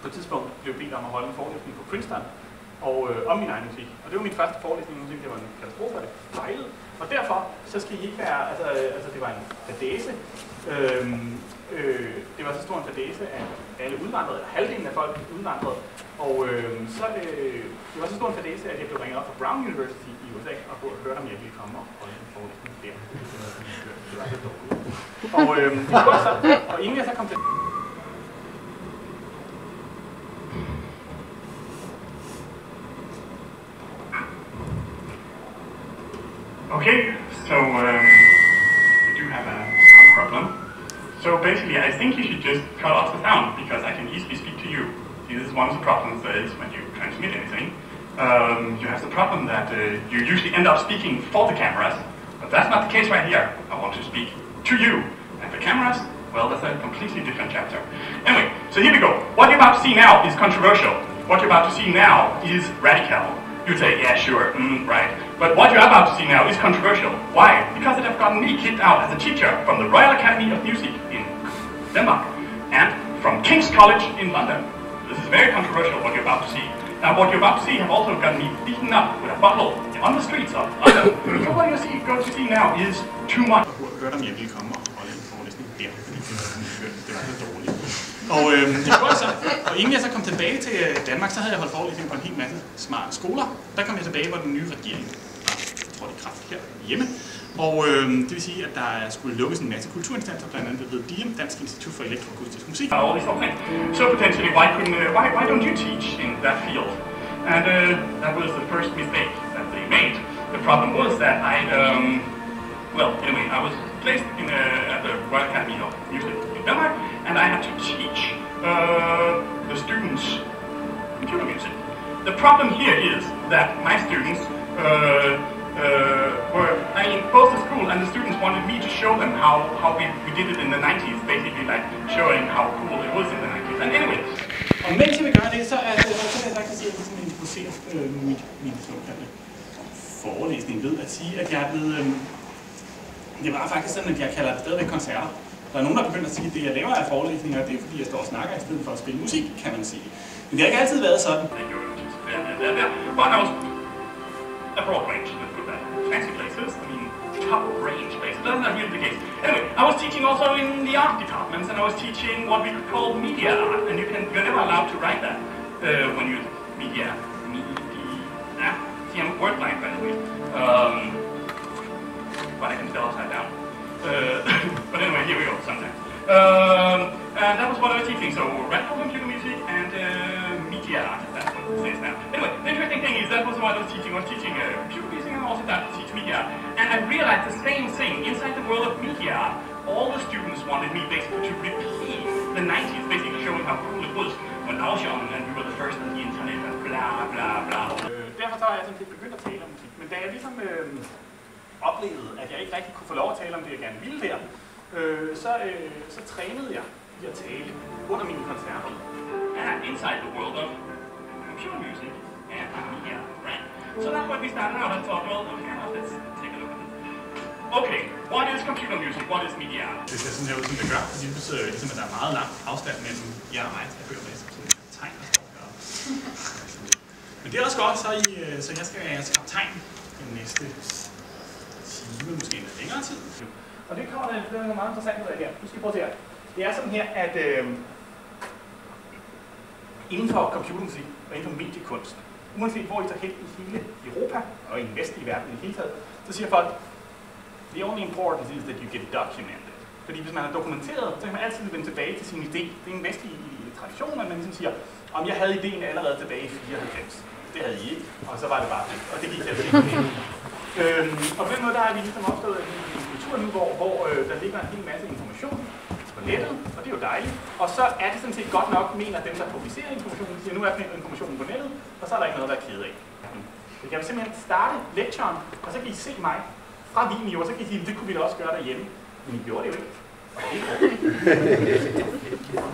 på et tidspunkt blev bedt om at holde en forelæsning på Princeton og om min egen musik. Og det var min første forelæsning i musik, det var en katastrofe, og det fejlede. Og derfor så skal I ikke være, altså det var en fadæse. Det var så stor en fadæse, at alle udvandrede, eller halvdelen af folk udvandrede. Og det var så stor en fadæse, at jeg blev ringet op fra Brown University i USA og hørte, om jeg ville komme og holde en forelæsning der. Det var så dårligt. Og det gjorde så, og inden jeg så kom til... Okay, so we do have a sound problem. So basically, I think you should just cut off the sound because I can easily speak to you. This is one of the problems that is when you transmit anything. You have the problem that you usually end up speaking for the cameras, but that's not the case right here. I want to speak to you. And the cameras, well, that's a completely different chapter. Anyway, so here we go. What you're about to see now is controversial. What you're about to see now is radical. You'd say, yeah, sure, right. But what you're about to see now is controversial. Why? Because it has gotten me kicked out as a teacher from the Royal Academy of Music in Denmark and from King's College in London. This is very controversial, what you're about to see. Now, what you're about to see have also gotten me beaten up with a bottle on the streets of London. So what you're going to see now is too much. Jeg hørte, om jeg ville komme og holde en forelæsning der, fordi det var så dårligt. Og det gjorde så. Og inden jeg så kom tilbage til Danmark, så havde jeg holdt forelæsning på en hel masse smarte skoler. Der kom jeg tilbage, hvor den nye regering trådte i kraft her hjemme. Og det vil sige, at der skulle lukkes en masse kulturinstanser, blandt andet ved DIEM, Dansk Institut for Elektroakustisk Musik. So potentially, why don't you teach in that field? And that was the first mistake that they made. The problem was that well, anyway, I was placed at the Royal Academy of Music in Denmark, and I had to teach the students computer music. The problem here is that my students both the school and the students wanted me to show them how we did it in the 90s, basically like showing how cool it was in the 90s. And anyway. Og mens jeg vil gøre det, så er det jeg faktisk sige, at jeg introducerer min såkaldte forelæsning ved at sige, at jeg er blevet... Det var faktisk sådan, at jeg kalder det stadigvæk koncerter. Der er nogen, der begynder at sige, at det jeg laver af forelæsninger, det er fordi, jeg står og snakker i stedet for at spille musik, kan man sige. Men det har ikke altid været sådan. A broad range, let's put that. Fancy places, I mean, top range places. That's not really the case. Anyway, I was teaching also in the art departments, and I was teaching what we could call media art, and you're never allowed to write that when you media. See, I'm word blind, by the way. But I can spell upside down. But anyway, here we go, sometimes. And that was what I was teaching, so radical computer music and media art, that's what it says now. Anyway, the interesting thing is that was what I was teaching. I was teaching computer music and also that to teach media art. And I realized the same thing inside the world of media art. All the students wanted me basically to repeat the 90s, basically showing how cool it was when I was young and we were the first on the internet and blah blah blah. Derfor så har jeg sådan lidt begyndt at tale om musik. Men da jeg ligesom oplevede, at jeg ikke rigtig kunne få lov at tale om det, jeg gerne ville der, så trænede jeg i at tale under mine koncerter. And inside the world of computer music and media, right? So that's what we started out and thought, well, okay, let's take a look at it. Okay, what is computer music? What is media? Det ser sådan her ud, som det gør, fordi ligesom, at der er meget lang afstand mellem jer og mig, så jeg føler mig som sådan et tegn, der står her. Men det er også godt, så jeg skal være kaptajn den næste time, måske en længere tid. Og det kommer der noget meget interessant ud af her. Nu skal I prøve at se her. Det er sådan her, at inden for computermusik og inden for mediekunst, uanset hvor I tager hen i hele Europa og i den vestlige verden i det hele taget, så siger folk, the only importance is that you get documented. Fordi hvis man har dokumenteret, så kan man altid vende tilbage til sin idé. Det er en vestlig tradition, at man ligesom siger, om jeg havde idéen allerede tilbage i 94. Det havde I ikke, og så var det bare det. Og det gik jeg til. Og på den måde, der er vi ligesom opstået en kultur nu, hvor der ligger en hel masse information på nettet, og det er jo dejligt. Og så er det sådan set godt nok, mener dem, der publicerer informationen, siger, nu er informationen på nettet, og så er der ikke noget, der er ked af. Så kan vi simpelthen starte lektoren, og så kan I se mig fra Wien, og så kan I sige, det kunne vi da også gøre derhjemme. Men I gjorde det jo ikke. Og det er